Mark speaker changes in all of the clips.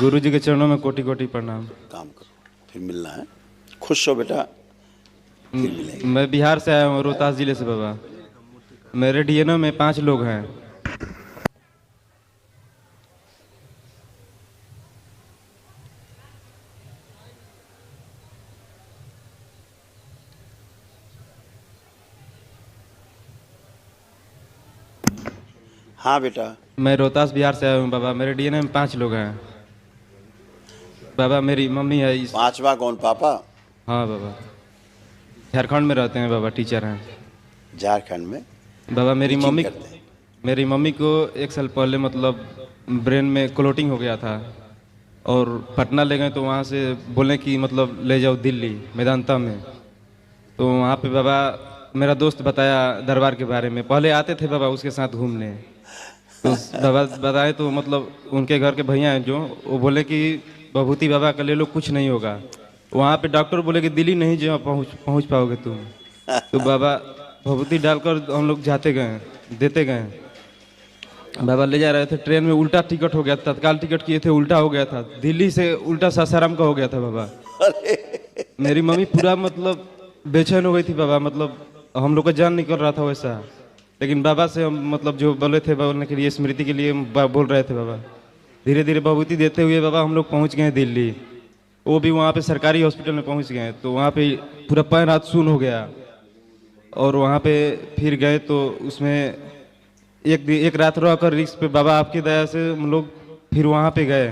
Speaker 1: गुरु जी के चरणों में कोटि कोटि प्रणाम।
Speaker 2: काम करो, फिर मिलना है। खुश हो बेटा, फिर मिलेंगे।
Speaker 1: मैं बिहार से आया हूँ, रोहतास जिले से बाबा। मेरे डीएनओ में 5 लोग हैं।
Speaker 2: हाँ बेटा,
Speaker 1: मैं रोहतास बिहार से आया हूँ बाबा। मेरे डीएनए में 5 लोग हैं बाबा। मेरी मम्मी है इस।
Speaker 2: पांचवा कौन? पापा?
Speaker 1: हाँ बाबा, झारखंड में रहते हैं बाबा, टीचर हैं
Speaker 2: झारखंड में
Speaker 1: बाबा।
Speaker 2: टीचिंग करते हैं।
Speaker 1: मेरी मम्मी को 1 साल पहले मतलब ब्रेन में क्लोटिंग हो गया था और पटना ले गए, तो वहाँ से बोले कि मतलब ले जाओ दिल्ली मेदांता में। तो वहाँ पे बाबा मेरा दोस्त बताया दरबार के बारे में। पहले आते थे बाबा उसके साथ घूमने, तो बाबा बताए तो मतलब उनके घर के भैया हैं जो, वो बोले कि भभूति बाबा का ले लो, कुछ नहीं होगा। वहाँ पे डॉक्टर बोले कि दिल्ली नहीं जो पहुँच पहुँच पाओगे तुम। तो बाबा भभूति डालकर हम लोग जाते गए, देते गए। बाबा ले जा रहे थे, ट्रेन में उल्टा टिकट हो गया, तत्काल टिकट किए थे, उल्टा हो गया था। दिल्ली से उल्टा सासाराम का हो गया था बाबा। मेरी मम्मी पूरा मतलब बेचैन हो गई थी बाबा। मतलब हम लोग का जान निकल रहा था वैसा। लेकिन बाबा से हम मतलब जो बोले थे बोलने के लिए, स्मृति के लिए हम बोल रहे थे बाबा। धीरे धीरे भभूति देते हुए बाबा हम लोग पहुंच गए दिल्ली। वो भी वहाँ पे सरकारी हॉस्पिटल में पहुंच गए। तो वहाँ पे पूरा पैर हाथ सून हो गया। और वहाँ पे फिर गए तो उसमें एक रात रह कर रिक्स पे बाबा आपकी दया से हम लोग फिर वहाँ पे गए।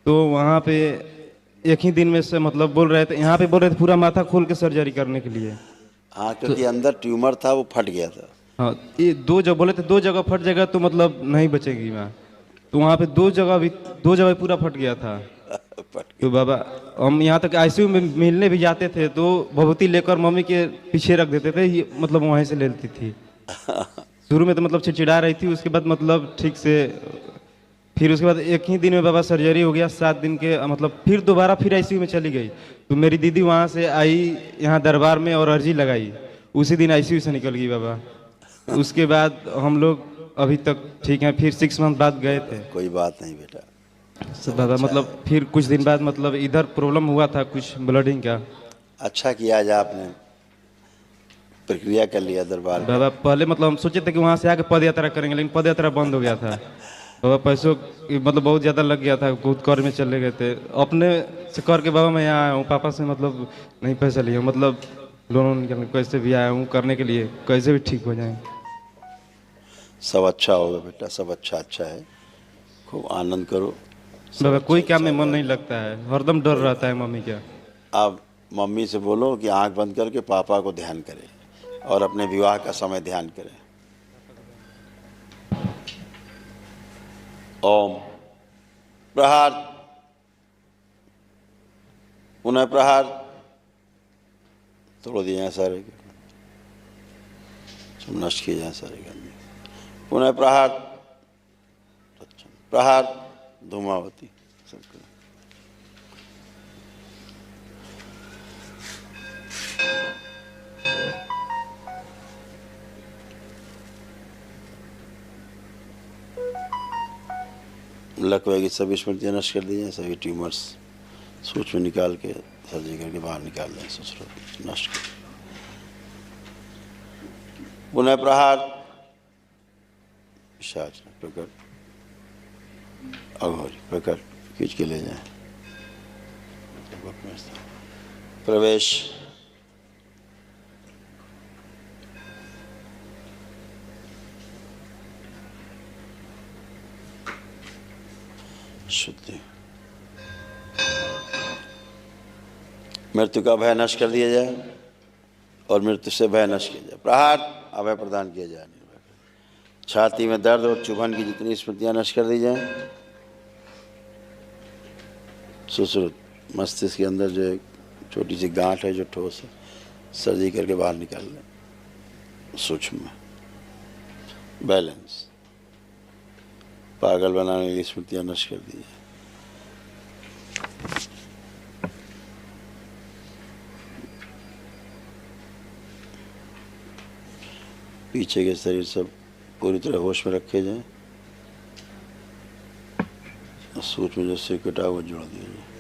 Speaker 1: तो वहाँ पे एक ही दिन में से मतलब बोल रहे थे, यहाँ पे बोल रहे थे पूरा माथा खोल के सर्जरी करने के लिए।
Speaker 2: हाँ, क्योंकि अंदर ट्यूमर था, वो फट गया था।
Speaker 1: हाँ, ये 2 जगह बोले थे, 2 जगह फट जाएगा तो मतलब नहीं बचेगी माँ। तो वहाँ पे 2 जगह पूरा फट गया था।
Speaker 2: फट
Speaker 1: तो बाबा हम यहाँ तक आईसीयू में मिलने भी जाते थे तो भभूति लेकर मम्मी के पीछे रख देते थे, ये मतलब वहीं से ले लेती थी। शुरू में तो मतलब चिड़चिड़ा रही थी, उसके बाद मतलब ठीक से। फिर उसके बाद एक ही दिन में बाबा सर्जरी हो गया, 7 दिन के मतलब फिर दोबारा फिर आईसीयू में चली गई। तो मेरी दीदी वहाँ से आई यहाँ दरबार में और अर्जी लगाई, उसी दिन आईसीयू से निकल गई बाबा। उसके बाद हम लोग अभी तक ठीक हैं। फिर 6 मंथ बाद गए थे।
Speaker 2: कोई बात नहीं बेटा,
Speaker 1: सब बाबा मतलब फिर कुछ दिन बाद मतलब इधर प्रॉब्लम हुआ था कुछ ब्लडिंग का।
Speaker 2: अच्छा किया आज आपने प्रक्रिया कर लिया दरबार में।
Speaker 1: बाबा पहले मतलब हम सोचे थे कि वहाँ से आके पद यात्रा करेंगे, लेकिन पद यात्रा बंद हो गया था बाबा। पैसों की मतलब बहुत ज़्यादा लग गया था, बहुत कर में चले गए थे। अपने से करके बाबा मैं यहाँ आया हूँ, पापा से मतलब नहीं पैसा लिया, मतलब लोन निकलने कैसे भी आया हूँ करने के लिए, कैसे भी ठीक हो जाए।
Speaker 2: सब अच्छा होगा बेटा, सब अच्छा है। खूब आनंद करो।
Speaker 1: बाबा कोई काम में मन नहीं लगता है, हरदम डर रहता है मम्मी का।
Speaker 2: आप मम्मी से बोलो कि आंख बंद करके पापा को ध्यान करें और अपने विवाह का समय ध्यान करें। ओम प्रहार, पुनः प्रहार। तोड़ दिए सारे, सब नष्ट किए जाए सारे गंदे। पुनः प्रहार, प्रहार धूमावती सबको। लकवे की सभी स्मृतियाँ नष्ट कर दी जाए, सभी ट्यूमर्स सूच में निकाल के सर्जरी करके बाहर निकाल दें, ससुर नष्ट कर। पुनः प्रहार, पिशाच प्रकट, अघोरी प्रकट, खींच के ले जाए। प्रवेश, शुद्धि, मृत्यु का भय नष्ट कर दिया जाए और मृत्यु से भय नष्ट किया जाए। प्रहार, अभय प्रदान किया जाए। छाती में दर्द और चुभन की जितनी स्मृतियां नष्ट कर दी जाए। सुश्रुत, मस्तिष्क के अंदर जो एक छोटी सी गांठ है जो ठोस है, सर्जरी करके बाहर निकाल लें। सूक्ष्म, बैलेंस, पागल बनाने वाली स्मृतियां नष्ट कर दी जाए। पीछे के शरीर सब पूरी तरह होश में रखे जाएं। सूक्ष्म जो सर्किट है वो जोड़ दीजिए।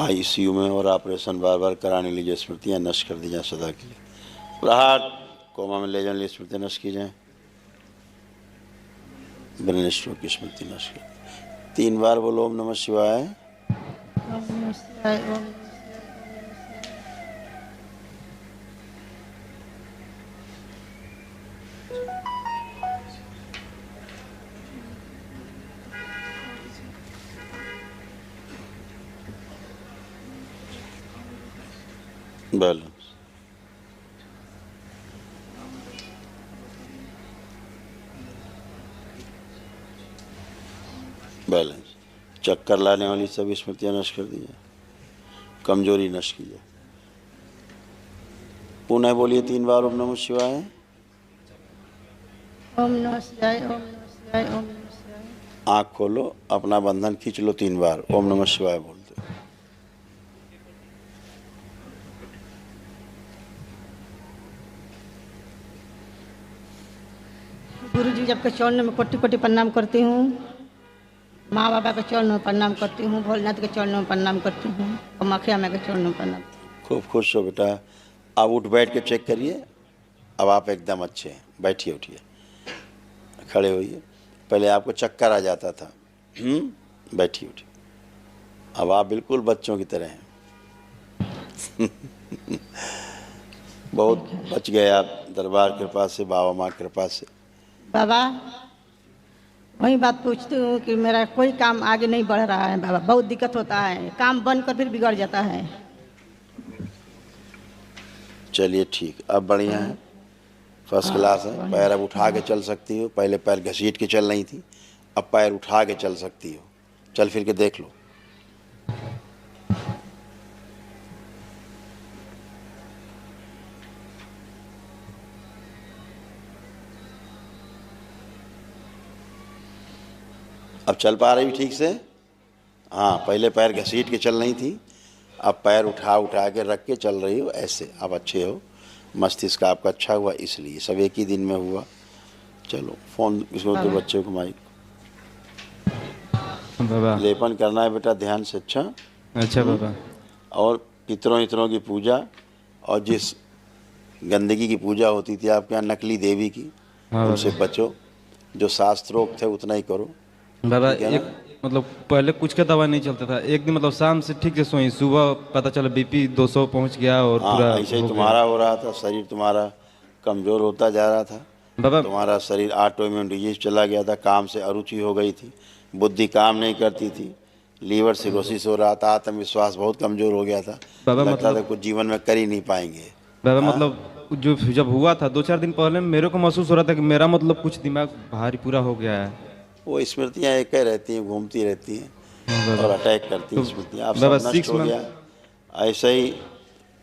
Speaker 2: आईसीयू में और ऑपरेशन बार बार कराने लीजिए, स्मृतियाँ नष्ट कर दी जाए सदा के लिए। प्रहार कोमा में ले जाने लिए स्मृतियाँ नष्ट की जाए, ब्रेन स्ट्रोक की स्मृति नष्ट कर। 3 बार बोलो ओम नमः शिवाय।
Speaker 3: ओम नमः शिवाय, ओम नमः शिवाय।
Speaker 2: Balance, balance. चक्कर लाने वाली सभी स्मृतियाँ नष्ट कर दी जाए, कमजोरी नष्ट की जाए। पुनः बोलिए 3 बार ओम नमः शिवाय।
Speaker 3: ओम नमः शिवाय, ओम नमः शिवाय, ओम नमः शिवाय।
Speaker 2: आँख खोलो, अपना बंधन खींच लो 3 बार ओम नमः शिवाय बोलते।
Speaker 3: गुरु जी जब के चरणों में कोटि कोटि प्रणाम करती हूँ, माँ बाबा के चरणों में प्रणाम करती हूँ, भोलेनाथ के चरणों में प्रणाम करती हूँ, कामाख्या माँ के चरणों में प्रणाम।
Speaker 2: खूब खुश हो बेटा। अब उठ बैठ के चेक करिए, अब आप एकदम अच्छे हैं। बैठिए, उठिए, खड़े होइए। पहले आपको चक्कर आ जाता था, बैठिए उठिए। अब आप बिल्कुल बच्चों की तरह हैं। बहुत बच गए आप दरबार कृपा से, बाबा माँ कृपा से।
Speaker 3: बाबा वही बात पूछती हूँ कि मेरा कोई काम आगे नहीं बढ़ रहा है बाबा, बहुत दिक्कत होता है, काम बंद कर फिर बिगड़ जाता है।
Speaker 2: चलिए ठीक, अब बढ़िया है, फर्स्ट क्लास है। पैर अब उठा के चल सकती हो, पहले पैर घसीट के चल रही थी, अब पैर उठा के चल सकती हो। चल फिर के देख लो। अब चल पा रही ठीक से? हाँ, पहले पैर घसीट के चल रही थी, अब पैर उठा उठा के रख के चल रही हो ऐसे। अब अच्छे हो, मस्तिष्क आपका अच्छा हुआ, इसलिए सब एक ही दिन में हुआ। चलो फोन इसको तो बच्चे को माइक
Speaker 1: बाबा।
Speaker 2: लेपन करना है बेटा ध्यान से। अच्छा
Speaker 1: बाबा।
Speaker 2: और पितरों इतरों की पूजा, और जिस गंदगी की पूजा होती थी आपके यहाँ नकली देवी की, उनसे बचो। जो शास्त्रोक्त है उतना ही करो
Speaker 1: बाबा। एक मतलब पहले कुछ का दवा नहीं चलता था, एक दिन मतलब शाम से ठीक से सोई, सुबह पता चला बीपी 200 पहुंच गया और पूरा
Speaker 2: ऐसे ही तुम्हारा हो रहा था। शरीर तुम्हारा कमज़ोर होता जा रहा था
Speaker 1: बाबा।
Speaker 2: तुम्हारा शरीर ऑटो इम्यून डिजीज चला गया था, काम से अरुचि हो गई थी, बुद्धि काम नहीं करती थी, लीवर सिरोसिस हो रहा था, आत्मविश्वास बहुत कमज़ोर हो गया था बाबा। लगता था कुछ जीवन में कर ही नहीं पाएंगे
Speaker 1: बाबा। मतलब जो जब हुआ था 2-4 दिन पहले मेरे को महसूस हो रहा था कि मेरा मतलब कुछ दिमाग भारी पूरा हो गया है।
Speaker 2: वो स्मृतियाँ एक ही रहती हैं, घूमती रहती हैं और अटैक करती हैं स्मृतियाँ। आप सब नष्ट हो गया। ऐसे ही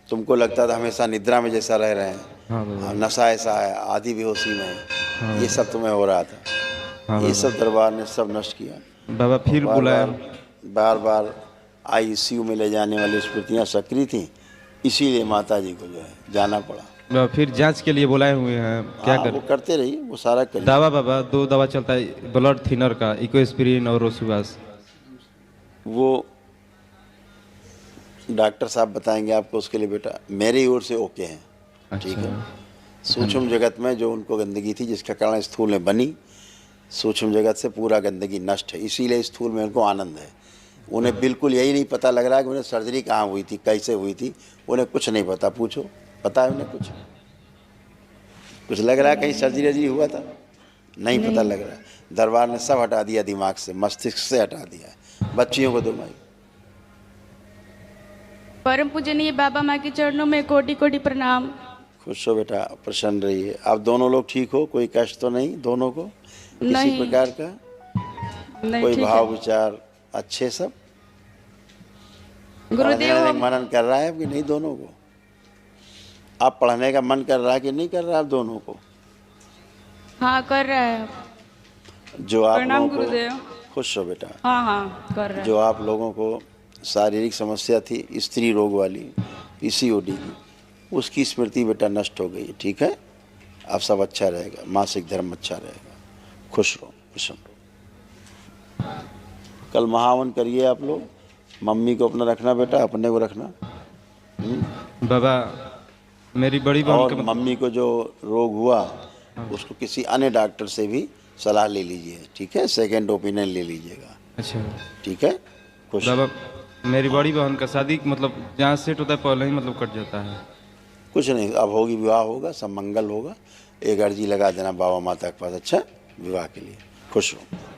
Speaker 2: तुमको लगता था हमेशा निद्रा में जैसा रह रहे हैं, नशा ऐसा है, आधी बेहोशी में है, ये सब तुम्हें हो रहा था। ये सब दरबार ने सब नष्ट किया
Speaker 1: बाबा। फिर बुलाया,
Speaker 2: बार बार आईसीयू में ले जाने वाली स्मृतियाँ सक्रिय थी, इसीलिए माता जी को जो है जाना पड़ा।
Speaker 1: फिर जांच के लिए बुलाए हुए हैं, क्या कर?
Speaker 2: वो करते रहिए, वो सारा करिए।
Speaker 1: दवा बाबा 2 दवा चलता है, ब्लड थिनर का, इकोस्प्रिन और रोसुवास।
Speaker 2: वो डॉक्टर साहब बताएंगे आपको, उसके लिए बेटा मेरी ओर से ओके हैं। अच्छा। ठीक है। सूक्ष्म जगत में जो उनको गंदगी थी जिसका कारण स्थूल में बनी, सूक्ष्म जगत से पूरा गंदगी नष्ट है, इसीलिए स्थूल में उनको आनंद है। उन्हें बिल्कुल यही नहीं पता लग रहा है कि उन्हें सर्जरी कहाँ हुई थी, कैसे हुई थी, उन्हें कुछ नहीं पता। पूछो, पता है उन्हें? कुछ लग रहा है कहीं सर्जरी वर्जरी हुआ था? नहीं पता लग रहा है। दरबार ने सब हटा दिया, दिमाग से, मस्तिष्क से हटा दिया। बच्चियों को दो माइक।
Speaker 4: परम पूजनीय बाबा माँ के चरणों में कोटि कोटि प्रणाम।
Speaker 2: खुश हो बेटा, प्रसन्न रहिए। आप दोनों लोग ठीक हो? कोई कष्ट तो नहीं दोनों को किसी प्रकार का?
Speaker 4: नहीं,
Speaker 2: कोई भाव विचार अच्छे सब?
Speaker 4: गुरुदेव
Speaker 2: मनन कर रहा है कि नहीं दोनों को? आप पढ़ने का मन कर रहा है कि नहीं कर रहा है दोनों को?
Speaker 4: हाँ कर रहा है।
Speaker 2: जो आप लोगों
Speaker 4: गुरुदेव।
Speaker 2: को खुश हो बेटा।
Speaker 4: हाँ हाँ कर रहा है।
Speaker 2: जो आप लोगों को शारीरिक समस्या थी, स्त्री रोग वाली, पीसीओडी की, उसकी स्मृति बेटा नष्ट हो गई। ठीक है, अब सब अच्छा रहेगा, मासिक धर्म अच्छा रहेगा। खुश रहो, प्रसन्न रहो। कल महावन करिए आप लोग। मम्मी को अपना रखना बेटा, अपने को रखना।
Speaker 1: बाबा मेरी बड़ी बहन
Speaker 2: और
Speaker 1: के
Speaker 2: मम्मी को जो रोग हुआ उसको किसी अन्य डॉक्टर से भी सलाह ले लीजिए, ठीक है? सेकंड ओपिनियन ले लीजिएगा,
Speaker 1: अच्छा
Speaker 2: ठीक है? खुश।
Speaker 1: बाबा मेरी बड़ी बहन का शादी मतलब जहाँ सेट होता है पहले ही मतलब कट जाता है।
Speaker 2: कुछ नहीं, अब होगी, विवाह होगा, सब मंगल होगा। एक अर्जी लगा देना बाबा माता के पास, अच्छा, विवाह के लिए। खुश रहो।